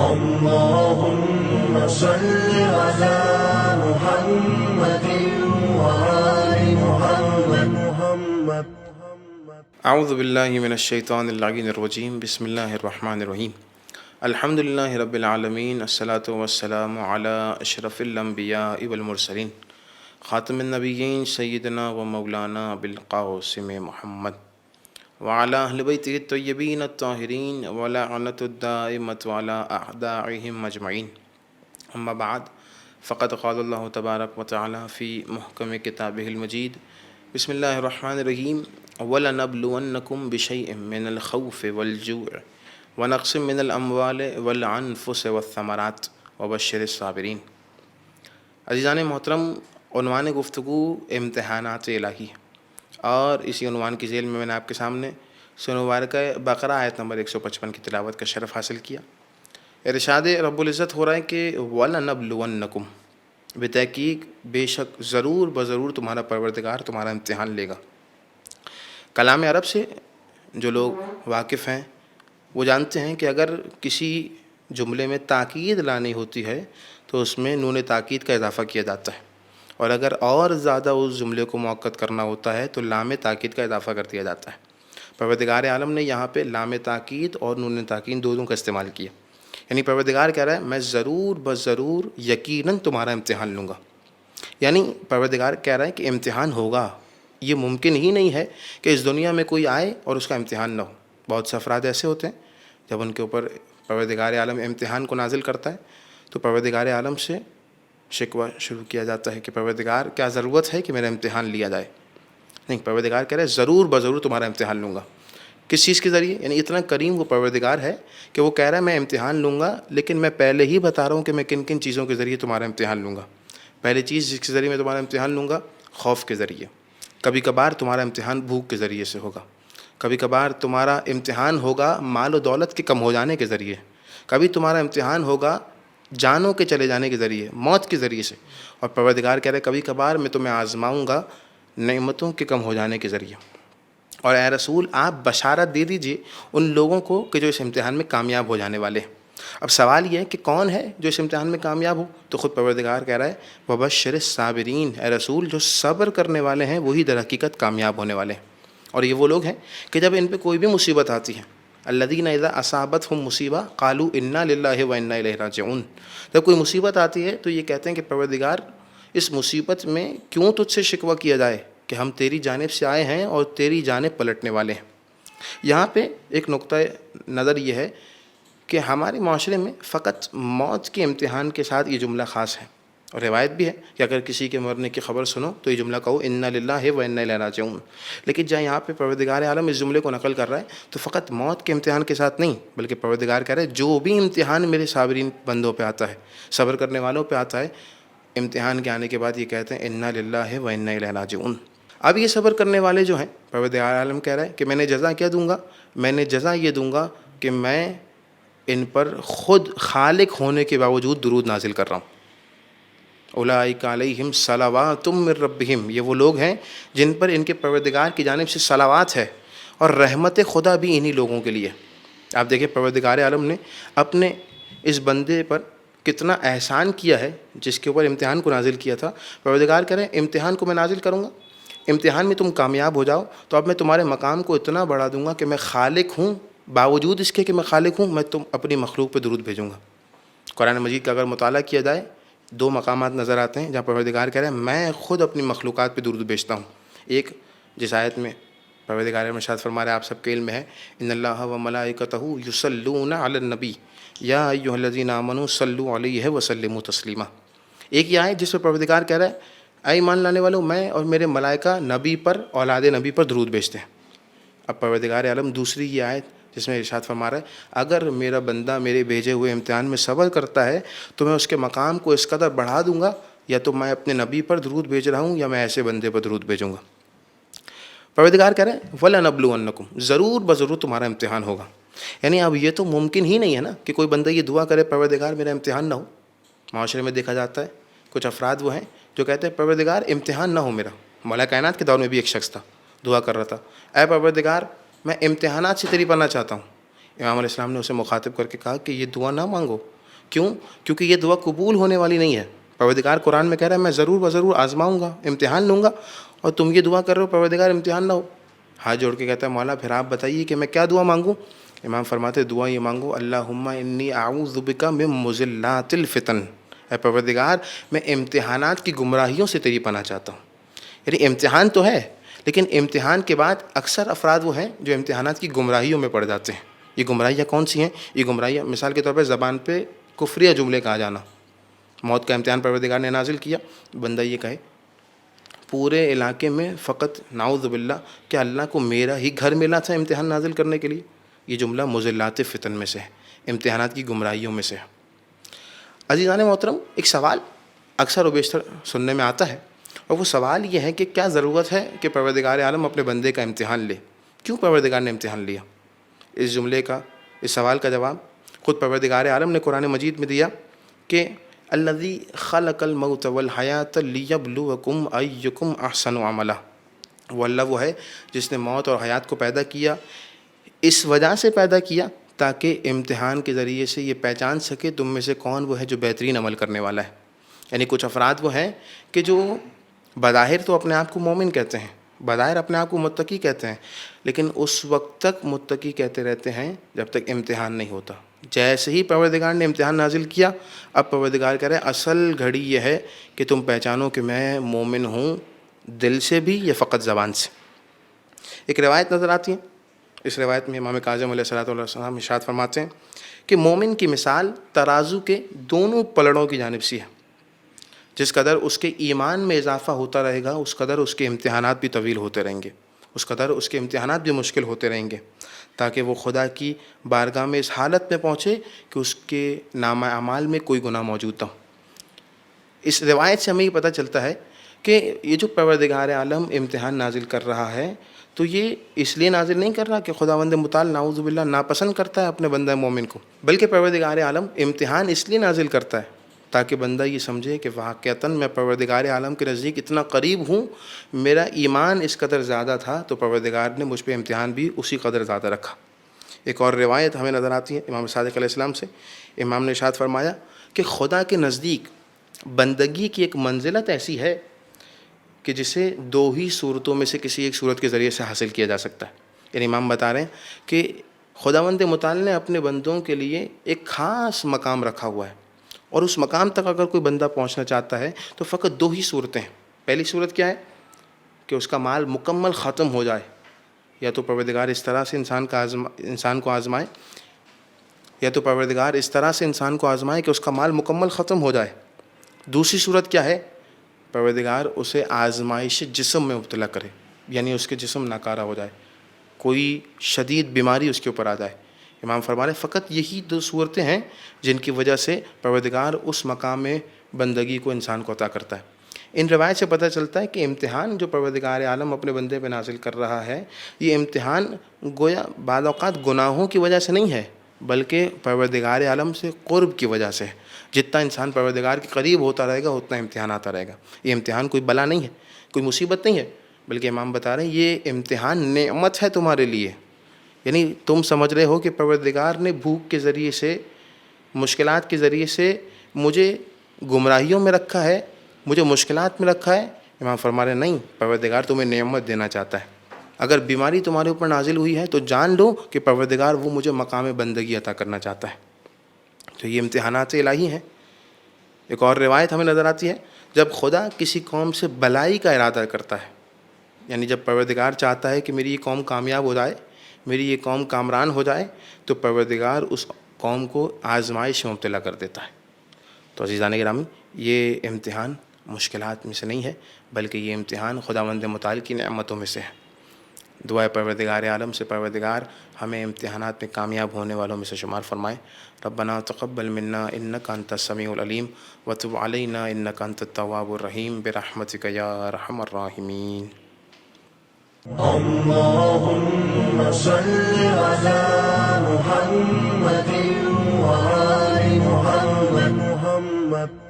اللهم صل على محمد وآل محمد. اعوذ باللہ من الشیطان اللعین الرجیم. بسم اللہ الرحمن الرحیم. الحمد للہ رب العالمین. الصلاۃ والسلام علی اشرف الانبیاء والمرسلین خاتم النبیین سیدنا و مولانا ابوالقاسم محمد وعلی اہل بیتہ الطیبین الطاہرین ولعنۃ الدائمۃ علی اعدائہم اجمعین. اما بعد فقد قال اللہ تبارک و تعالی فی محکم کتابہ المجید. بسم اللہ الرحمن الرحیم. وَلَنَبْلُوَنَّكُمْ بِشَيْءٍ مِّنَ الْخَوْفِ وَالْجُوعِ وَنَقْصٍ مِّنَ الْأَمْوَالِ وَالْأَنفُسِ وَالثَّمَرَاتِ وَبَشِّرِ الصَّابِرِينَ. عزیزان محترم، عنوان گفتگو امتحانات الہی ہے، اور اسی عنوان کی ذیل میں نے آپ کے سامنے سورہ مبارکہ بقرہ آیت نمبر 155 کی تلاوت کا شرف حاصل کیا. ارشاد رب العزت ہو رہا ہے کہ وَلَنَبْلُوَنَّكُمْ، بتحقیق بے شک ضرور بضرور تمہارا پروردگار تمہارا امتحان لے گا. کلام عرب سے جو لوگ واقف ہیں وہ جانتے ہیں کہ اگر کسی جملے میں تاکید لانی ہوتی ہے تو اس میں نون تاکید کا اضافہ کیا جاتا ہے، اور اگر اور زیادہ اس جملے کو مؤکد کرنا ہوتا ہے تو لام تاکید کا اضافہ کر دیا جاتا ہے. پروردگار عالم نے یہاں پہ لام تاکید اور نون تاکید دونوں کا استعمال کیا، یعنی پروردگار کہہ رہا ہے میں ضرور بضرور یقیناً تمہارا امتحان لوں گا. یعنی پروردگار کہہ رہا ہے کہ امتحان ہوگا. یہ ممکن ہی نہیں ہے کہ اس دنیا میں کوئی آئے اور اس کا امتحان نہ ہو. بہت سے افراد ایسے ہوتے ہیں جب ان کے اوپر پروردگار عالم امتحان کو نازل کرتا ہے تو پروردگار عالم سے شکوہ شروع کیا جاتا ہے کہ پروردگار کیا ضرورت ہے کہ میرا امتحان لیا جائے. نہیں، پروردگار کہہ رہا ہے ضرور بضرور تمہارا امتحان لوں گا. کس چیز کے ذریعے؟ یعنی اتنا کریم وہ پروردگار ہے کہ وہ کہہ رہا ہے میں امتحان لوں گا، لیکن میں پہلے ہی بتا رہا ہوں کہ میں کن کن چیزوں کے ذریعے تمہارا امتحان لوں گا. پہلی چیز جس کے ذریعے میں تمہارا امتحان لوں گا، خوف کے ذریعے. کبھی کبھار تمہارا امتحان بھوک کے ذریعے سے ہوگا، کبھی کبھار تمہارا امتحان ہوگا مال و دولت کے کم ہو جانے کے ذریعے، کبھی تمہارا امتحان ہوگا جانوں کے چلے جانے کے ذریعے، موت کے ذریعے سے. اور پروردگار کہہ رہے کبھی کبھار میں تمہیں آزماؤں گا نعمتوں کے کم ہو جانے کے ذریعے. اور اے رسول آپ بشارت دے دیجئے ان لوگوں کو کہ جو اس امتحان میں کامیاب ہو جانے والے ہیں. اب سوال یہ ہے کہ کون ہے جو اس امتحان میں کامیاب ہو؟ تو خود پروردگار کہہ رہا ہے وَبَشِّرِ الصَّابِرِينَ، اے رسول جو صبر کرنے والے ہیں وہی در حقیقت کامیاب ہونے والے ہیں. اور یہ وہ لوگ ہیں کہ جب ان پہ کوئی بھی مصیبت آتی ہے، الذین اذا اصابتہم مصیبہ قالوا انا للہ و انا الیہ راجعون، جب کوئی مصیبت آتی ہے تو یہ کہتے ہیں کہ پروردگار اس مصیبت میں کیوں تجھ سے شکوہ کیا جائے کہ ہم تیری جانب سے آئے ہیں اور تیری جانب پلٹنے والے ہیں. یہاں پہ ایک نقطہ نظر یہ ہے کہ ہمارے معاشرے میں فقط موت کے امتحان کے ساتھ یہ جملہ خاص ہے، اور روایت بھی ہے کہ اگر کسی کے مرنے کی خبر سنو تو یہ جملہ کہو انا للہ و انا الیہ راجعون. لیکن جہاں یہاں پہ پروردگار عالم اس جملے کو نقل کر رہا ہے تو فقط موت کے امتحان کے ساتھ نہیں، بلکہ پروردگار کہہ رہا ہے جو بھی امتحان میرے صابرین بندوں پہ آتا ہے، صبر کرنے والوں پہ آتا ہے، امتحان کے آنے کے بعد یہ کہتے ہیں انا للہ و انا الیہ راجعون. اب یہ صبر کرنے والے جو ہیں پروردگار عالم کہہ رہا ہے کہ میں نے جزا کیا دوں گا؟ میں نے جزا یہ دوں گا کہ میں ان پر خود خالق ہونے کے باوجود درود نازل کر رہا ہوں. اولئک علیہم صلوات من ربہم، یہ وہ لوگ ہیں جن پر ان کے پروردگار کی جانب سے صلوات ہے، اور رحمت خدا بھی انہی لوگوں کے لیے. آپ دیکھیں پروردگار عالم نے اپنے اس بندے پر کتنا احسان کیا ہے جس کے اوپر امتحان کو نازل کیا تھا. پروردگار کہہ رہے ہیں امتحان کو میں نازل کروں گا، امتحان میں تم کامیاب ہو جاؤ تو اب میں تمہارے مقام کو اتنا بڑھا دوں گا کہ میں خالق ہوں، باوجود اس کے کہ میں خالق ہوں میں تم اپنی مخلوق پہ درود بھیجوں گا. قرآن مجید کا اگر مطالعہ کیا جائے دو مقامات نظر آتے ہیں جہاں پروردگار کہہ رہے ہیں میں خود اپنی مخلوقات پہ درود بھیجتا ہوں. ایک جس آیت میں پروردگار ارشاد فرما رہے ہیں، آپ سب کے علم میں ہے، ان اللہ و ملائکتہ یصلون علی النبی یا ایھا الذین آمنوا صلوا علیہ وسلموا تسلیما. ایک یہ آیت جس میں پروردگار کہہ رہا ہے اے ایمان لانے والوں میں اور میرے ملائکہ نبی پر، اولاد نبی پر درود بھیجتے ہیں. اب پروردگار عالم دوسری یہ آیت جس میں ارشاد فرما رہا ہے اگر میرا بندہ میرے بھیجے ہوئے امتحان میں صبر کرتا ہے تو میں اس کے مقام کو اس قدر بڑھا دوں گا، یا تو میں اپنے نبی پر درود بھیج رہا ہوں یا میں ایسے بندے پر درود بھیجوں گا. پروردگار کہہ رہے ہیں وَلَنَبْلُوَنَّكُمْ، ضرور بضرور تمہارا امتحان ہوگا. یعنی اب یہ تو ممکن ہی نہیں ہے نا کہ کوئی بندہ یہ دعا کرے پروردگار میرا امتحان نہ ہو. معاشرے میں دیکھا جاتا ہے کچھ افراد وہ ہیں جو کہتے ہیں پروردگار امتحان نہ ہو میرا. مولا کائنات کے دور میں بھی ایک شخص تھا، دعا کر رہا تھا اے پروردگار میں امتحانات سے تیری پناہ چاہتا ہوں، امام علیہ السلام نے اسے مخاطب کر کے کہا کہ یہ دعا نہ مانگو. کیوں؟ کیونکہ یہ دعا قبول ہونے والی نہیں ہے. پروردگار قرآن میں کہہ رہا ہے میں ضرور بضرور آزماؤں گا، امتحان لوں گا، اور تم یہ دعا کر رہے ہو پروردگار امتحان نہ ہو. ہاتھ جوڑ کے کہتا ہے مولا پھر آپ بتائیے کہ میں کیا دعا مانگوں؟ امام فرماتے دعا یہ مانگو اللہم انی اعوذ بک من مضلات الفتن، اے پروردگار میں امتحانات کی گمراہیوں سے تیری پناہ چاہتا ہوں. یعنی امتحان تو ہے، لیکن امتحان کے بعد اکثر افراد وہ ہیں جو امتحانات کی گمراہیوں میں پڑ جاتے ہیں. یہ گمراہیاں کون سی ہیں؟ یہ گمراہیاں مثال کے طور پہ زبان پہ کفریہ جملے کہا جانا. موت کا امتحان پروردگار نے نازل کیا، بندہ یہ کہے پورے علاقے میں فقط نعوذ باللہ کہ اللہ کو میرا ہی گھر ملا تھا امتحان نازل کرنے کے لیے. یہ جملہ مضلات فتن میں سے ہے، امتحانات کی گمراہیوں میں سے ہے. عزیزان محترم، ایک سوال اکثر و بیشتر سننے میں آتا ہے، اور وہ سوال یہ ہے کہ کیا ضرورت ہے کہ پروردگار عالم اپنے بندے کا امتحان لے؟ کیوں پروردگار نے امتحان لیا؟ اس جملے کا، اس سوال کا جواب خود پروردگار عالم نے قرآن مجید میں دیا کہ الذی خلق الموت والحیات لیبلوکم ایکم احسن عملا. وہ اللہ وہ ہے جس نے موت اور حیات کو پیدا کیا، اس وجہ سے پیدا کیا تاکہ امتحان کے ذریعے سے یہ پہچان سکے تم میں سے کون وہ ہے جو بہترین عمل کرنے والا ہے. یعنی کچھ افراد وہ ہیں کہ جو بظاہر تو اپنے آپ کو مومن کہتے ہیں، بظاہر اپنے آپ کو متقی کہتے ہیں، لیکن اس وقت تک متقی کہتے رہتے ہیں جب تک امتحان نہیں ہوتا. جیسے ہی پروردگار نے امتحان نازل کیا، اب پروردگار کہہ رہے ہیں اصل گھڑی یہ ہے کہ تم پہچانو کہ میں مومن ہوں دل سے بھی یا فقط زبان سے. ایک روایت نظر آتی ہے، اس روایت میں امام کاظم علیہ السلام ارشاد فرماتے ہیں کہ مومن کی مثال ترازو کے دونوں پلڑوں کی جانب سے ہے. جس قدر اس کے ایمان میں اضافہ ہوتا رہے گا اس قدر اس کے امتحانات بھی طویل ہوتے رہیں گے، اس قدر اس کے امتحانات بھی مشکل ہوتے رہیں گے، تاکہ وہ خدا کی بارگاہ میں اس حالت میں پہنچے کہ اس کے نامہ اعمال میں کوئی گناہ موجود نہ ہو. اس روایت سے ہمیں یہ پتہ چلتا ہے کہ یہ جو پروردگار عالم امتحان نازل کر رہا ہے تو یہ اس لیے نازل نہیں کر رہا کہ خداوند متعال نعوذ باللہ ناپسند کرتا ہے اپنے بندہ مومن کو، بلکہ پروردگار عالم امتحان اس لیے نازل کرتا ہے تاکہ بندہ یہ سمجھے کہ واقعتاً میں پروردگار عالم کے نزدیک اتنا قریب ہوں، میرا ایمان اس قدر زیادہ تھا تو پروردگار نے مجھ پہ امتحان بھی اسی قدر زیادہ رکھا. ایک اور روایت ہمیں نظر آتی ہے امام صادق علیہ السلام سے. امام نے ارشاد فرمایا کہ خدا کے نزدیک بندگی کی ایک منزلت ایسی ہے کہ جسے دو ہی صورتوں میں سے کسی ایک صورت کے ذریعے سے حاصل کیا جا سکتا ہے. یعنی امام بتا رہے ہیں کہ خداوند متعال نے اپنے بندوں کے لیے ایک خاص مقام رکھا ہوا ہے، اور اس مقام تک اگر کوئی بندہ پہنچنا چاہتا ہے تو فقط دو ہی صورتیں ہیں. پہلی صورت کیا ہے کہ اس کا مال مکمل ختم ہو جائے، یا تو پروردگار اس طرح سے انسان کو آزمائے، یا تو پروردگار اس طرح سے انسان کو آزمائے کہ اس کا مال مکمل ختم ہو جائے. دوسری صورت کیا ہے؟ پروردگار اسے آزمائش جسم میں مبتلا کرے، یعنی اس کے جسم ناکارہ ہو جائے، کوئی شدید بیماری اس کے اوپر آ جائے. امام فرما رہے فقط یہی دو صورتیں ہیں جن کی وجہ سے پروردگار اس مقام میں بندگی کو انسان کو عطا کرتا ہے. ان روایت سے پتہ چلتا ہے کہ امتحان جو پروردگار عالم اپنے بندے پہ نازل کر رہا ہے، یہ امتحان گویا بعض اوقات گناہوں کی وجہ سے نہیں ہے بلکہ پروردگار عالم سے قرب کی وجہ سے. جتنا انسان پروردگار کے قریب ہوتا رہے گا اتنا امتحان آتا رہے گا. یہ امتحان کوئی بلا نہیں ہے، کوئی مصیبت نہیں ہے، بلکہ امام بتا رہے ہیں یہ امتحان نعمت ہے تمہارے لیے. یعنی تم سمجھ رہے ہو کہ پروردگار نے بھوک کے ذریعے سے، مشکلات کے ذریعے سے مجھے گمراہیوں میں رکھا ہے، مجھے مشکلات میں رکھا ہے. امام فرما رہے نہیں، پروردگار تمہیں نعمت دینا چاہتا ہے. اگر بیماری تمہارے اوپر نازل ہوئی ہے تو جان لو کہ پروردگار وہ مجھے مقام بندگی عطا کرنا چاہتا ہے. تو یہ امتحانات الہی ہیں. ایک اور روایت ہمیں نظر آتی ہے جب خدا کسی قوم سے بلائی کا ارادہ کرتا ہے، یعنی جب پروردگار چاہتا ہے کہ میری یہ قوم کامیاب ہو جائے، میری یہ قوم کامران ہو جائے، تو پروردگار اس قوم کو آزمائش میں مبتلا کر دیتا ہے. تو عزیزان گرامی، یہ امتحان مشکلات میں سے نہیں ہے بلکہ یہ امتحان خداوند متعال کی نعمتوں میں سے ہے. دعا پروردگار عالم سے پروردگار ہمیں امتحانات میں کامیاب ہونے والوں میں سے شمار فرمائے. ربنا تقبل منا انک انت السمیع العلیم وتب علینا انک انت التواب الرحیم برحمتک یا ارحم الراحمین. اللهم صل على محمد وآل محمد